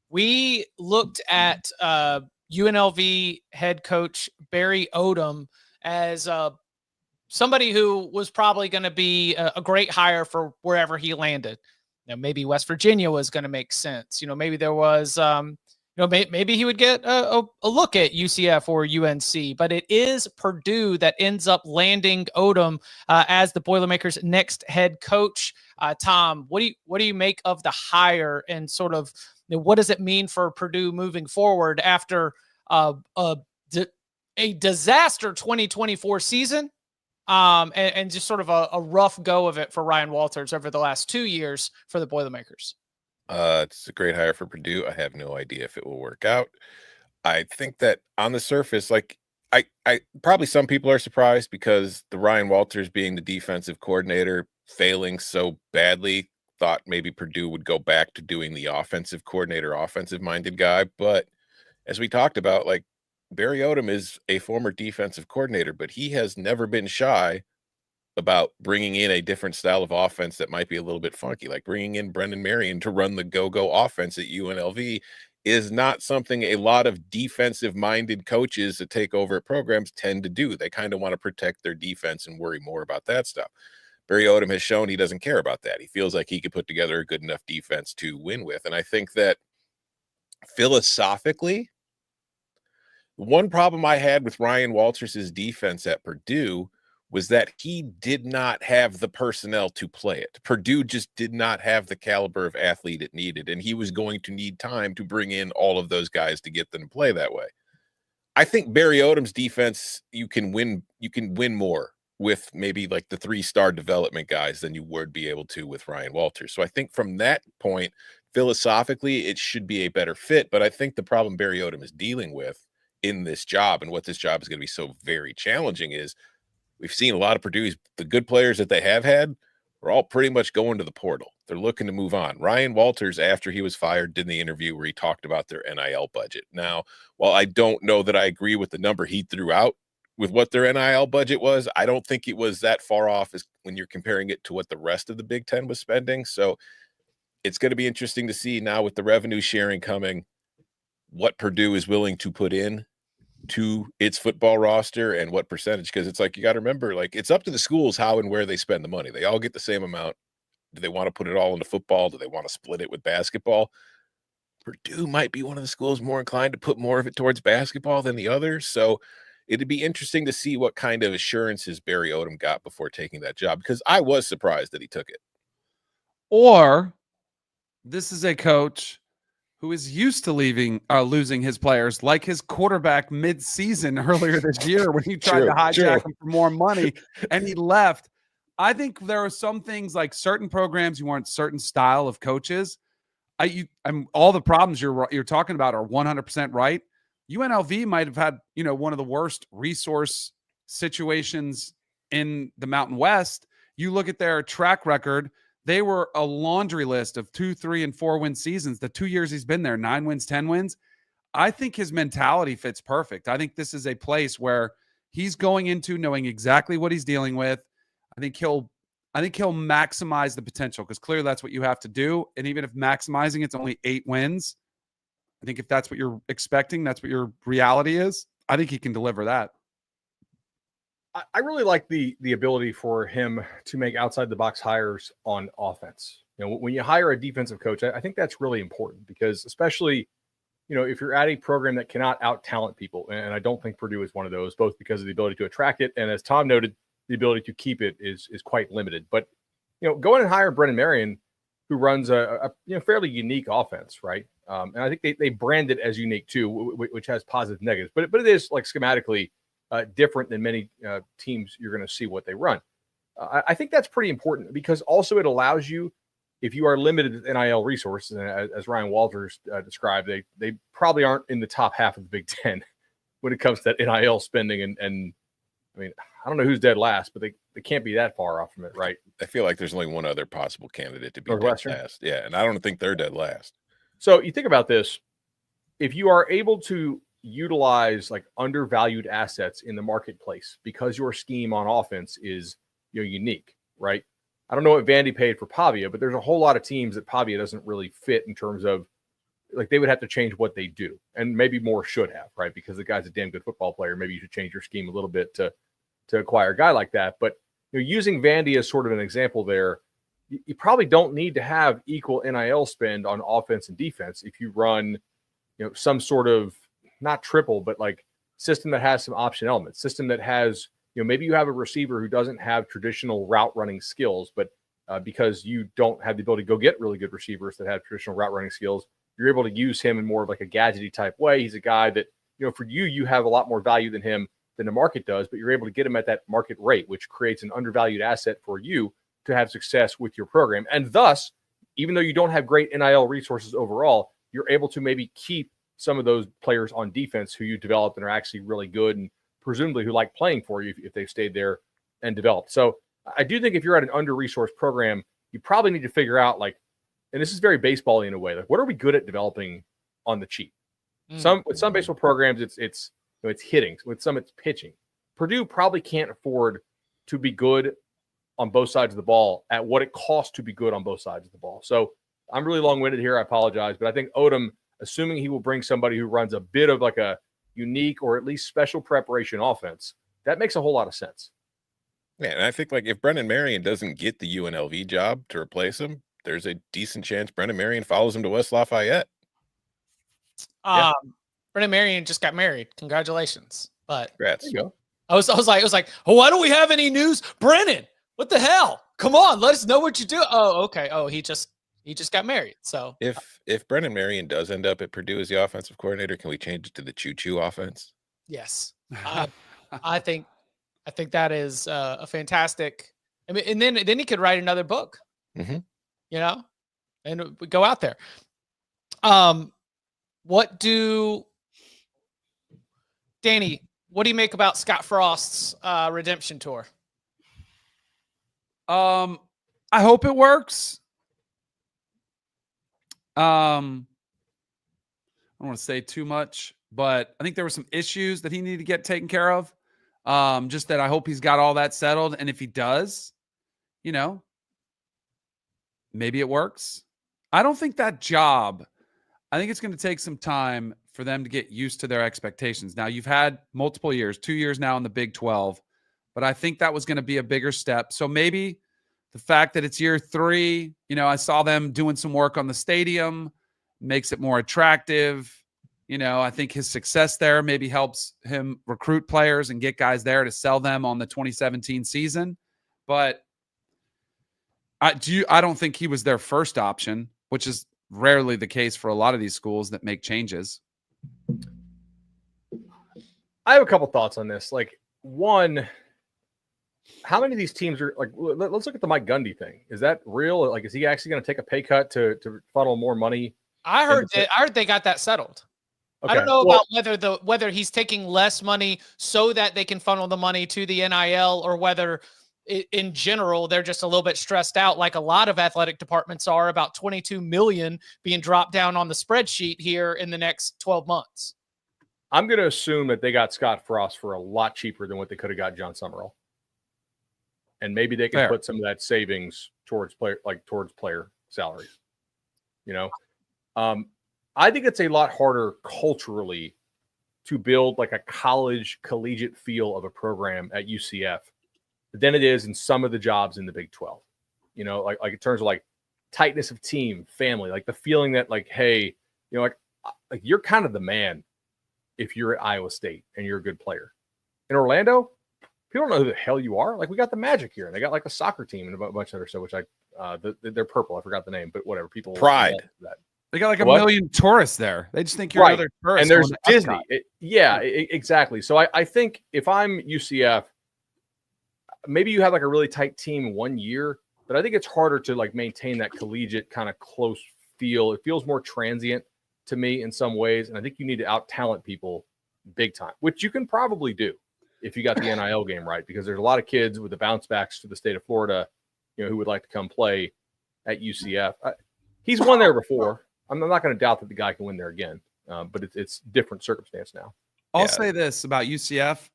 we looked at UNLV head coach Barry Odum as somebody who was probably going to be a great hire for wherever he landed. Maybe West Virginia was going to make sense. Maybe there was, maybe he would get a look at UCF or UNC, but it is Purdue that ends up landing Odum as the Boilermakers' next head coach. Tom, what do you make of the hire, and sort of what does it mean for Purdue moving forward after a disaster 2024 season? And just sort of a rough go of it for Ryan Walters over the last 2 years for the Boilermakers. It's a great hire for Purdue. I have no idea if it will work out. I think that on the surface, I probably some people are surprised because the Ryan Walters being the defensive coordinator failing so badly, thought maybe Purdue would go back to doing the offensive coordinator, offensive minded guy. But as we talked about, Barry Odum is a former defensive coordinator, but he has never been shy about bringing in a different style of offense that might be a little bit funky, like bringing in Brendan Marion to run the go-go offense at UNLV is not something a lot of defensive-minded coaches that take over programs tend to do. They kind of want to protect their defense and worry more about that stuff. Barry Odum has shown he doesn't care about that. He feels like he could put together a good enough defense to win with. And I think that philosophically, one problem I had with Ryan Walters' defense at Purdue was that he did not have the personnel to play it. Purdue just did not have the caliber of athlete it needed, and he was going to need time to bring in all of those guys to get them to play that way. I think Barry Odom's defense, you can win more with maybe the 3-star development guys than you would be able to with Ryan Walters. So I think from that point, philosophically, it should be a better fit. But I think the problem Barry Odum is dealing with in this job, and what this job is going to be so very challenging, is we've seen a lot of Purdue's, the good players that they have had, are all pretty much going to the portal. They're looking to move on. Ryan Walters, after he was fired, did the interview where he talked about their NIL budget. Now, while I don't know that I agree with the number he threw out with what their NIL budget was, I don't think it was that far off as when you're comparing it to what the rest of the Big Ten was spending. So it's going to be interesting to see now with the revenue sharing coming, what Purdue is willing to put in to its football roster and what percentage, because it's you got to remember, it's up to the schools how and where they spend the money. They all get the same amount. Do they want to put it all into football? Do they want to split it with basketball? Purdue might be one of the schools more inclined to put more of it towards basketball than the others. So it'd be interesting to see what kind of assurances Barry Odum got before taking that job, because I was surprised that he took it. Or this is a coach who is used to losing his players, like his quarterback mid-season earlier this year when he tried to hijack him for more money and he left. I think there are some things, like certain programs you want certain style of coaches. All the problems you're talking about are 100% right. UNLV might have had, one of the worst resource situations in the Mountain West. You look at their track record, they were a laundry list of 2, 3, and 4 win seasons. The 2 years he's been there, 9 wins, 10 wins. I think his mentality fits perfect. I think this is a place where he's going into knowing exactly what he's dealing with. I think he'll maximize the potential, because clearly that's what you have to do. And even if maximizing it's only 8 wins, I think if that's what you're expecting, that's what your reality is, I think he can deliver that. I really like the ability for him to make outside the box hires on offense. When you hire a defensive coach, I think that's really important, because especially, if you're at a program that cannot out talent people, and I don't think Purdue is one of those, both because of the ability to attract it, and as Tom noted, the ability to keep it is quite limited. But going and hire Brendan Marion, who runs a fairly unique offense, right? And I think they brand it as unique too, which has positive and negatives. But it is schematically different than many teams you're going to see what they run. I think that's pretty important, because also it allows you, if you are limited with NIL resources, and as Ryan Walters described, they probably aren't in the top half of the Big Ten when it comes to that NIL spending. And I mean, I don't know who's dead last, but they can't be that far off from it, right? I feel like there's only one other possible candidate to be dead last. Yeah, and I don't think they're dead last. So you think about this. If you are able to utilize undervalued assets in the marketplace because your scheme on offense is unique, right? I don't know what Vandy paid for Pavia, but there's a whole lot of teams that Pavia doesn't really fit in terms of like they would have to change what they do, and maybe more should have, right? Because the guy's a damn good football player. Maybe you should change your scheme a little bit to acquire a guy like that. But using Vandy as sort of an example there, you probably don't need to have equal NIL spend on offense and defense if you run, some sort of not triple, but like system that has some option elements, system that has, maybe you have a receiver who doesn't have traditional route running skills, but because you don't have the ability to go get really good receivers that have traditional route running skills, you're able to use him in more of like a gadgety type way. He's a guy that, for you have a lot more value than him than the market does, but you're able to get him at that market rate, which creates an undervalued asset for you to have success with your program. And thus, even though you don't have great NIL resources overall, you're able to maybe keep some of those players on defense who you developed and are actually really good and presumably who like playing for you if they've stayed there and developed. So I do think if you're at an under-resourced program, you probably need to figure out, like, and this is very baseball-y in a way, like, what are we good at developing on the cheap? With some baseball programs, it's hitting. With some, it's pitching. Purdue probably can't afford to be good on both sides of the ball at what it costs to be good on both sides of the ball. So I'm really long-winded here. I apologize. But I think Odum, assuming he will bring somebody who runs a bit of like a unique or at least special preparation offense, that makes a whole lot of sense. Yeah, and I think like if Brennan Marion doesn't get the UNLV job to replace him, there's a decent chance Brennan Marion follows him to West Lafayette. Brennan Marion just got married. Congratulations. But Congrats. There you go. I was like, oh, why don't we have any news? Brennan, what the hell? Come on, let us know what you do. Oh, okay. Oh, he just got married. So if Brennan Marion does end up at Purdue as the offensive coordinator, can we change it to the choo-choo offense? yes, I think that is a fantastic. I mean, and then he could write another book. Mm-hmm. And we go out there. Danny, what do you make about Scott Frost's redemption tour? I hope it works. I don't want to say too much, but I think there were some issues that he needed to get taken care of. Just that I hope he's got all that settled. And if he does, maybe it works. I don't think that job, I think it's going to take some time for them to get used to their expectations. Now, you've had multiple years, 2 years now in the Big 12, but I think that was going to be a bigger step. So maybe the fact that it's year 3, I saw them doing some work on the stadium, makes it more attractive. I think his success there maybe helps him recruit players and get guys there to sell them on the 2017 season. But I don't think he was their first option, which is rarely the case for a lot of these schools that make changes. I have a couple thoughts on this. Like, one, how many of these teams are like, let's look at the Mike Gundy thing. Is that real? Like, is he actually going to take a pay cut to funnel more money? I heard they got that settled. Okay. I don't know about whether he's taking less money so that they can funnel the money to the NIL, or whether in general they're just a little bit stressed out, like a lot of athletic departments are, about $22 million being dropped down on the spreadsheet here in the next 12 months. I'm going to assume that they got Scott Frost for a lot cheaper than what they could have got John Summerall. And maybe they can put some of that savings towards player salaries. I think it's a lot harder culturally to build like a collegiate feel of a program at UCF than it is in some of the jobs in the Big 12. Like in terms of like tightness of team, family, like the feeling that like, hey, like you're kind of the man if you're at Iowa State and you're a good player. In Orlando, people don't know who the hell you are. Like, we got the Magic here, and they got like a soccer team and a bunch of other stuff, which they're purple. I forgot the name, but whatever. People Pride. That. They got like a million tourists there. They just think you're another tourist. And there's Disney. Exactly. So I think if I'm UCF, maybe you have like a really tight team 1 year, but I think it's harder to like maintain that collegiate kind of close feel. It feels more transient to me in some ways. And I think you need to out-talent people big time, which you can probably do if you got the NIL game right, because there's a lot of kids with the bounce backs to the state of Florida, who would like to come play at UCF. He's won there before. I'm not going to doubt that the guy can win there again, but it's different circumstance now. I'll say this about UCF.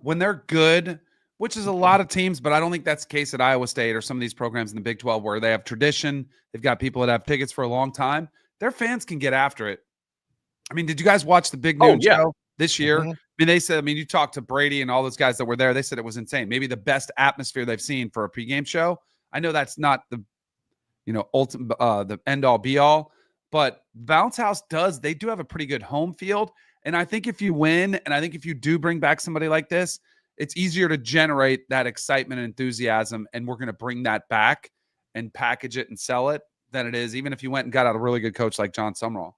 When they're good, which is a lot of teams, but I don't think that's the case at Iowa State or some of these programs in the Big 12 where they have tradition. They've got people that have tickets for a long time. their fans can get after it. I mean, did you guys watch the Big Noon show this year? Mm-hmm. I mean, they said, you talked to Brady and all those guys that were there. They said it was insane. Maybe the best atmosphere they've seen for a pregame show. I know that's not the, ultimate, the end all be all, but Bounce House they do have a pretty good home field. And I think if you win, and I think if you do bring back somebody like this, it's easier to generate that excitement and enthusiasm. And we're going to bring that back and package it and sell it than it is, even if you went and got out a really good coach like John Sumrall.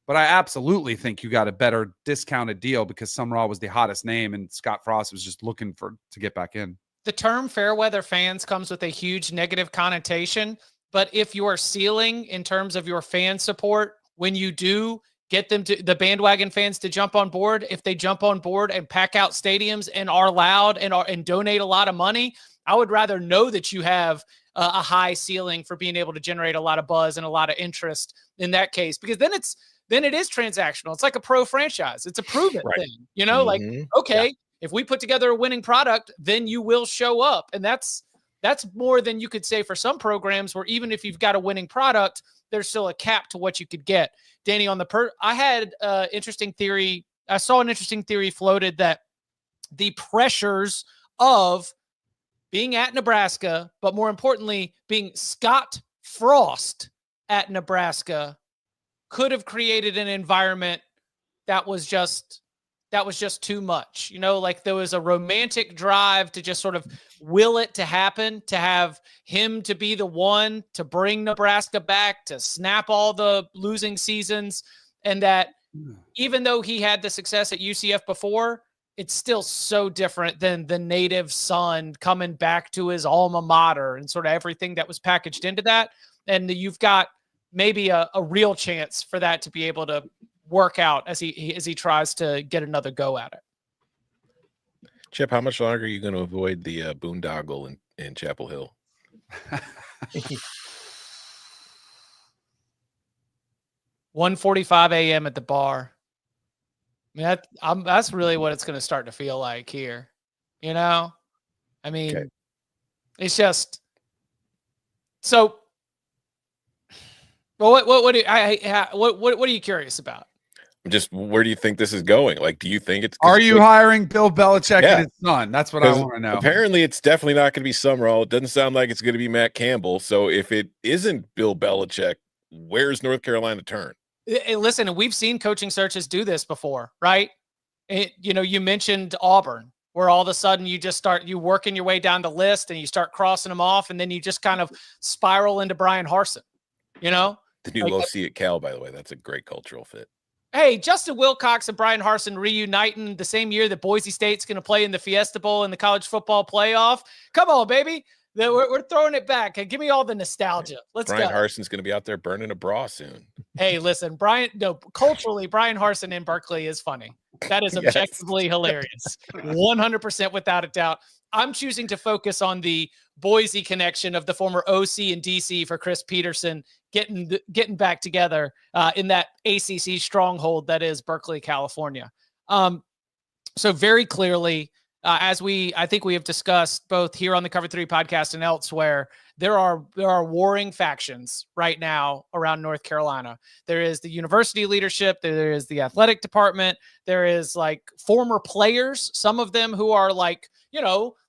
But I absolutely think you got a better discounted deal because Sumrall was the hottest name and Scott Frost was just looking to get back in. The term fair weather fans comes with a huge negative connotation, but if your ceiling in terms of your fan support, when you do get the bandwagon fans to jump on board, if they jump on board and pack out stadiums and are loud and donate a lot of money, I would rather know that you have a high ceiling for being able to generate a lot of buzz and a lot of interest in that case, because then it is transactional. It's like a pro franchise. It's a proven thing, like, okay, if we put together a winning product, then you will show up. And that's more than you could say for some programs where even if you've got a winning product, there's still a cap to what you could get. Danny, I had interesting theory. I saw an interesting theory floated that the pressures of being at Nebraska, but more importantly, being Scott Frost at Nebraska could have created an environment that was just too much. Like there was a romantic drive to just sort of will it to happen, to have him to be the one to bring Nebraska back, to snap all the losing seasons. And that even though he had the success at UCF before, it's still so different than the native son coming back to his alma mater and sort of everything that was packaged into that. And you've got maybe a real chance for that to be able to work out as he tries to get another go at it. Chip, how much longer are you going to avoid the boondoggle in Chapel Hill? 1:45 a.m. at the bar. I mean, that's really what it's going to start to feel like here. I mean, okay. It's just so. Well, what are you curious about? Just where do you think this is going? Like, do you think it's? Are you hiring Bill Belichick and his son? That's what I want to know. Apparently, it's definitely not going to be Sumrall. It doesn't sound like it's going to be Matt Campbell. So, if it isn't Bill Belichick, where's North Carolina turn? Hey, listen, we've seen coaching searches do this before, right? You mentioned Auburn, where all of a sudden you working your way down the list and you start crossing them off, and then you just kind of spiral into Brian Harsin. The new OC at Cal, by the way, that's a great cultural fit. Hey, Justin Wilcox and Brian Harsin reuniting the same year that Boise State's going to play in the Fiesta Bowl in the college football playoff. Come on, baby. We're throwing it back. Give me all the nostalgia. Let's Brian go. Harsin's going to be out there burning a bra soon. Hey, listen, culturally, Brian Harsin in Berkeley is funny. That is objectively hilarious. 100% without a doubt. I'm choosing to focus on the Boise connection of the former OC and DC for Chris Peterson getting back together in that ACC stronghold that is Berkeley, California. So very clearly, as I think we have discussed both here on the Cover 3 podcast and elsewhere, there are warring factions right now around North Carolina. There is the university leadership, there is the athletic department, there is like former players, some of them who are like,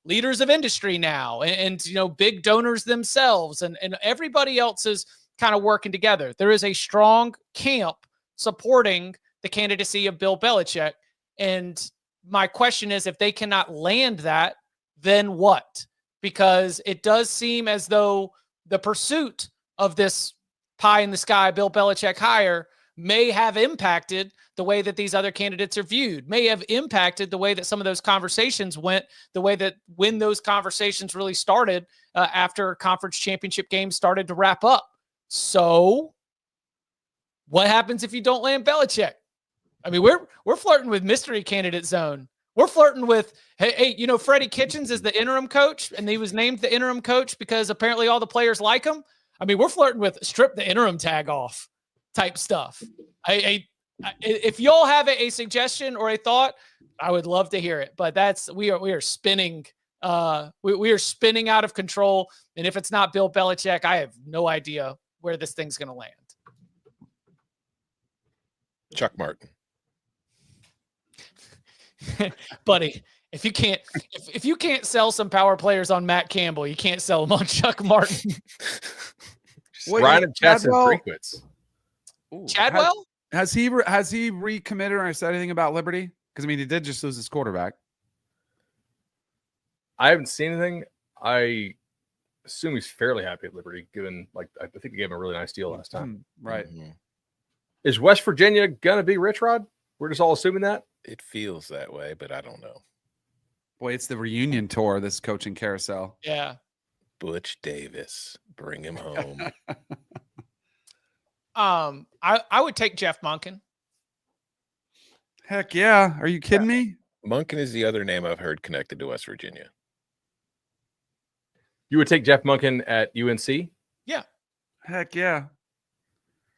leaders of industry now and big donors themselves, and everybody else is kind of working together. There is a strong camp supporting the candidacy of Bill Belichick. And my question is, if they cannot land that, then what? Because it does seem as though the pursuit of this pie in the sky Bill Belichick hire may have impacted the way that these other candidates are viewed, may have impacted the way that some of those conversations went, the way that when those conversations really started after conference championship games started to wrap up. So what happens if you don't land Belichick? I mean, we're flirting with mystery candidate zone. We're flirting with, hey, Freddie Kitchens is the interim coach, and he was named the interim coach because apparently all the players like him. I mean, we're flirting with strip the interim tag off type stuff. If y'all have a suggestion or a thought, I would love to hear it. But we are spinning. We are spinning out of control. And if it's not Bill Belichick, I have no idea where this thing's going to land. Chuck Martin. Buddy, if you can't sell some power players on Matt Campbell, you can't sell them on Chuck Martin. Ryan and Chadwell frequents. Chadwell? Has he recommitted or said anything about Liberty? Because I mean, he did just lose his quarterback. I haven't seen anything. I assume he's fairly happy at Liberty, given I think they gave him a really nice deal last time. Right. Mm-hmm. Is West Virginia gonna be Rich Rod? We're just all assuming that. It feels that way, but I don't know. Boy, it's the reunion tour, this coaching carousel. Yeah. Butch Davis, bring him home. I would take Jeff Monken. Heck yeah. Are you kidding me? Monken is the other name I've heard connected to West Virginia. You would take Jeff Monken at UNC? Yeah. Heck yeah.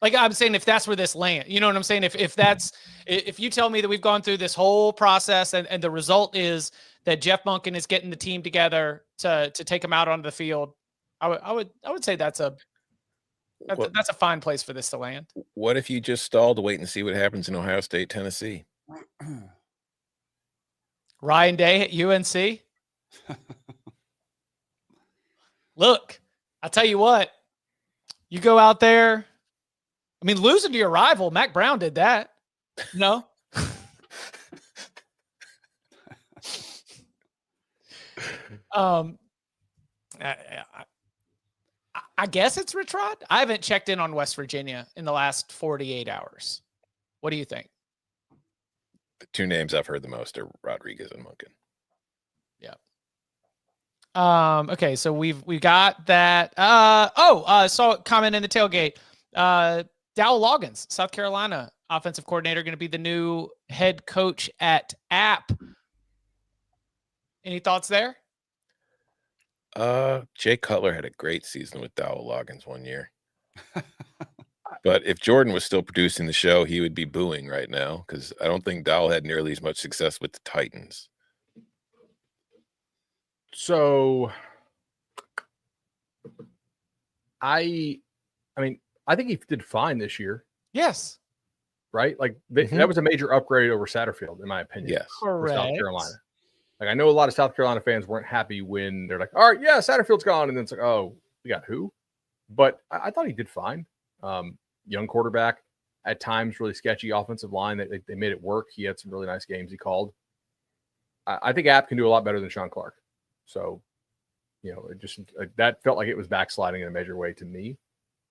Like I'm saying, if that's where this land, you know what I'm saying? If you tell me that we've gone through this whole process and the result is that Jeff Monken is getting the team together to take him out onto the field, I would say that's a fine place for this to land. What if you just stall to wait and see what happens in Ohio State, Tennessee? Ryan Day at UNC. Look, I tell you what, you go out there. I mean, losing to your rival, Mac Brown did that. No. I guess it's Rich Rod. I haven't checked in on West Virginia in the last 48 hours. What do you think? The two names I've heard the most are Rodriguez and Monken. Yeah. Okay, so we've got that. Saw a comment in the tailgate. Dowell Loggins, South Carolina offensive coordinator, going to be the new head coach at App. Any thoughts there? Jay Cutler had a great season with Dowell Loggins one year. But if Jordan was still producing the show, he would be booing right now because I don't think Dowell had nearly as much success with the Titans. So I mean, I think he did fine this year. Yes. Right? Like that was a major upgrade over Satterfield, in my opinion. Yes. For South Carolina. Like I know a lot of South Carolina fans weren't happy when they're like, all right, yeah, Satterfield's gone. And then it's like, oh, we got who? But I thought he did fine. Young quarterback, at times really sketchy offensive line. They made it work. He had some really nice games he called. I think App can do a lot better than Sean Clark. So, it just that felt like it was backsliding in a major way to me.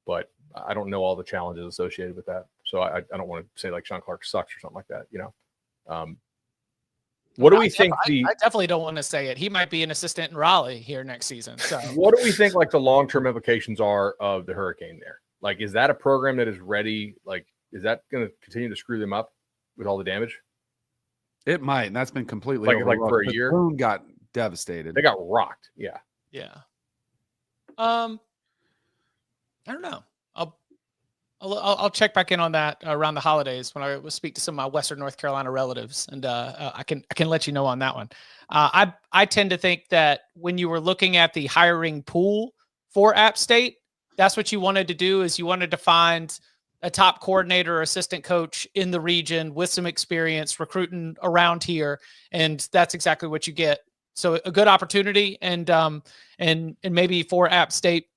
But I don't know all the challenges associated with that. So I don't want to say like Sean Clark sucks or something like that, What do we think I definitely don't want to say it. He might be an assistant in Raleigh here next season. So what do we think like the long-term implications are of the Hurricane there? Like, is that a program that is ready? Like, is that going to continue to screw them up with all the damage? It might, and that's been completely like for a year. Boone got devastated. They got rocked. Yeah. Yeah. I don't know. I'll check back in on that around the holidays when I will speak to some of my Western North Carolina relatives, and I can let you know on that one. I tend to think that when you were looking at the hiring pool for App State, that's what you wanted to do is you wanted to find a top coordinator or assistant coach in the region with some experience recruiting around here, and that's exactly what you get. So a good opportunity, and maybe for App State,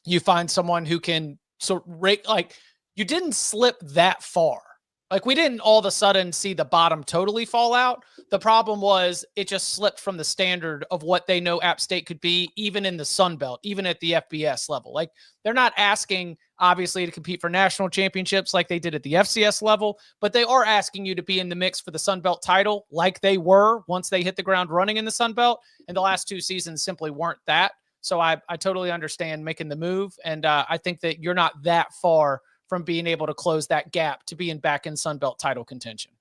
you find someone who can. So like you didn't slip that far. Like we didn't all of a sudden see the bottom totally fall out. The problem was it just slipped from the standard of what they know App State could be, even in the Sun Belt, even at the FBS level. Like they're not asking obviously to compete for national championships like they did at the FCS level, but they are asking you to be in the mix for the Sun Belt title like they were once they hit the ground running in the Sun Belt. And the last two seasons simply weren't that. So I totally understand making the move. And I think that you're not that far from being able to close that gap to being back in Sun Belt title contention.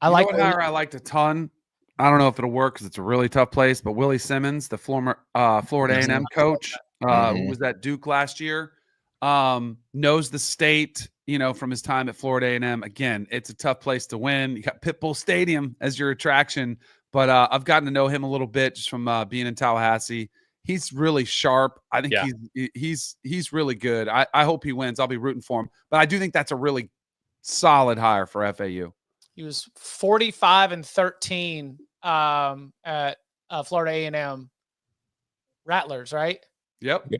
I liked a ton. I don't know if it'll work because it's a really tough place, but Willie Simmons, the former Florida A&M coach, who was at Duke last year, knows the state, from his time at Florida A&M. Again, it's a tough place to win. You got Pitbull Stadium as your attraction. But I've gotten to know him a little bit just from being in Tallahassee. He's really sharp. I think he's really good. I hope he wins. I'll be rooting for him. But I do think that's a really solid hire for FAU. He was 45-13 at Florida A&M Rattlers, right? Yep.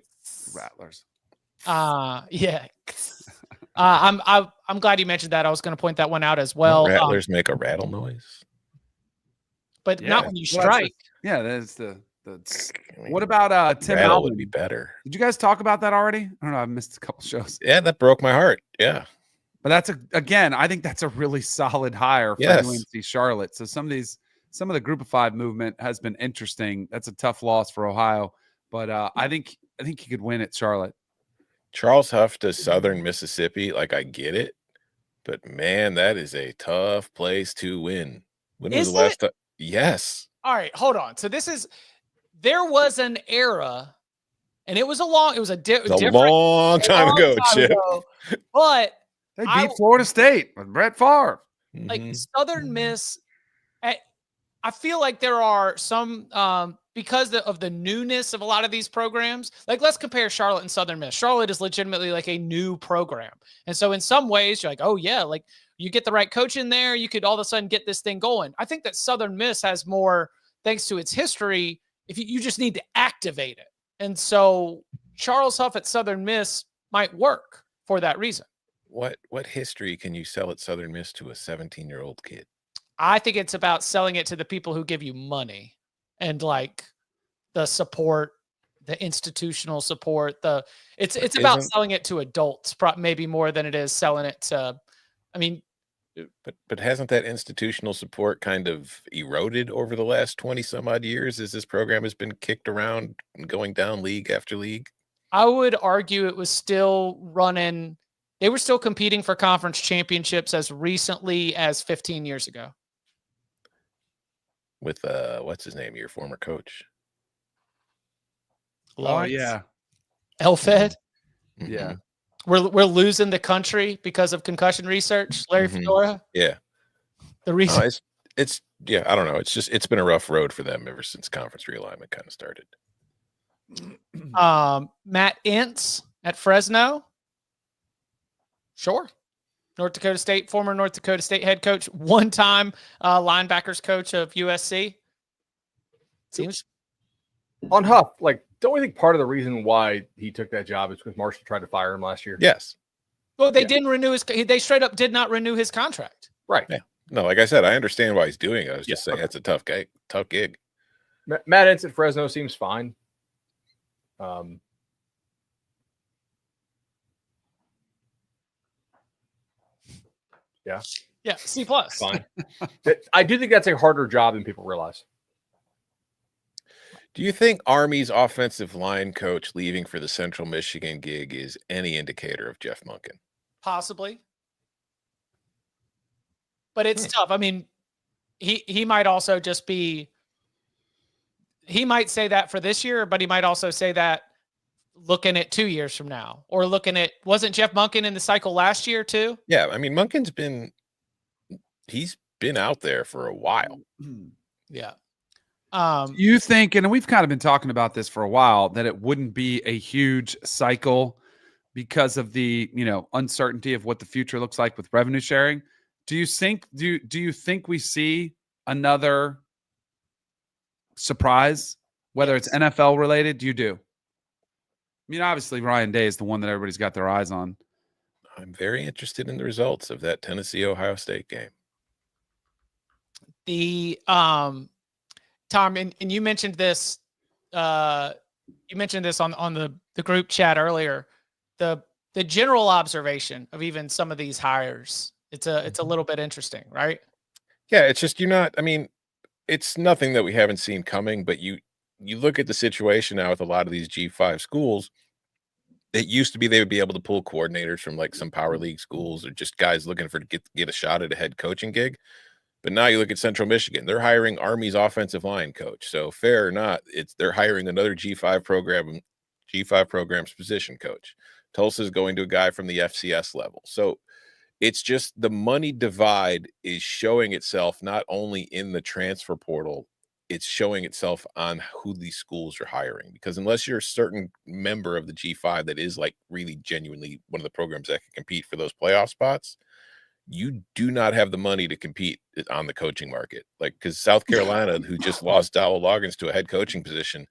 Rattlers. Yeah. I'm glad you mentioned that. I was going to point that one out as well. Rattlers make a rattle noise, but not when you strike. That's the. What about Tim rattle Alvin? would be better. Did you guys talk about that already? I don't know. I missed a couple shows. Yeah, that broke my heart. Yeah. But that's I think that's a really solid hire for UNC Charlotte. So some of the Group of Five movement has been interesting. That's a tough loss for Ohio, but I think he could win at Charlotte. Charles Huff to Southern Mississippi, like I get it, but man, that is a tough place to win. When was the last time? Yes. All right, hold on. So there was an era, and it was a long time ago, Chip. But they beat Florida State with Brett Favre. Like Southern Miss, I feel like there are some because of the newness of a lot of these programs. Like, let's compare Charlotte and Southern Miss. Charlotte is legitimately like a new program, and so in some ways you're like, oh yeah, like you get the right coach in there, you could all of a sudden get this thing going. I think that Southern Miss has more, thanks to its history. If you just need to activate it, and so Charles Huff at Southern Miss might work for that reason. What history can you sell at Southern Miss to a 17-year-old kid? I think it's about selling it to the people who give you money and like the support, the institutional support. It's about selling it to adults, maybe more than it is selling it to. I mean, but hasn't that institutional support kind of eroded over the last 20 some odd years as this program has been kicked around and going down league after league? I would argue it was still running. They were still competing for conference championships as recently as 15 years ago. With what's his name? Your former coach. Lawrence? Oh yeah. Elfed? Mm-hmm. Yeah. We're losing the country because of concussion research, Larry Fedora. Yeah. The reason it's I don't know. It's been a rough road for them ever since conference realignment kind of started. Matt Ince at Fresno. Sure. North Dakota State, former North Dakota State head coach, one-time linebackers coach of USC. Seems on Huff, like, don't we think part of the reason why he took that job is because Marshall tried to fire him last year? Yes. Well, they didn't renew they straight up did not renew his contract. Right. Yeah. No, like I said, I understand why he's doing it. I was just saying that's a tough gig. Matt Ince at Fresno seems fine. Yeah, C+. Fine. I do think that's a harder job than people realize. Do you think Army's offensive line coach leaving for the Central Michigan gig is any indicator of Jeff Monken? Possibly. But it's tough. I mean, he might also just be he might say that for this year, but he might also say that looking at 2 years from now, or looking at, wasn't Jeff Monken in the cycle last year too? Yeah. I mean, Monken's he's been out there for a while. Yeah. You think, and we've kind of been talking about this for a while, that it wouldn't be a huge cycle because of the, uncertainty of what the future looks like with revenue sharing. Do you think we see another surprise, whether it's NFL related? You do. I mean, obviously Ryan Day is the one that everybody's got their eyes on. I'm very interested in the results of that Tennessee-Ohio State game. The Tom, and you mentioned this. You mentioned this on the group chat earlier. The general observation of even some of these hires, it's a little bit interesting, right? Yeah, it's just it's nothing that we haven't seen coming. But you look at the situation now with a lot of these G5 schools. It used to be they would be able to pull coordinators from like some power league schools or just guys looking to get a shot at a head coaching gig. But now you look at Central Michigan, they're hiring Army's offensive line coach. So fair or not, they're hiring another G5 program's position coach. Tulsa's going to a guy from the FCS level. So it's just the money divide is showing itself not only in the transfer portal, it's showing itself on who these schools are hiring. Because unless you're a certain member of the G5 that is like really genuinely one of the programs that can compete for those playoff spots, you do not have the money to compete on the coaching market. Like, because South Carolina, who just lost Dowell Loggins to a head coaching position,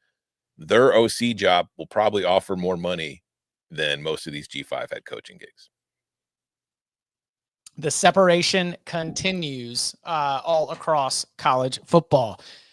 their OC job will probably offer more money than most of these G5 head coaching gigs. The separation continues all across college football.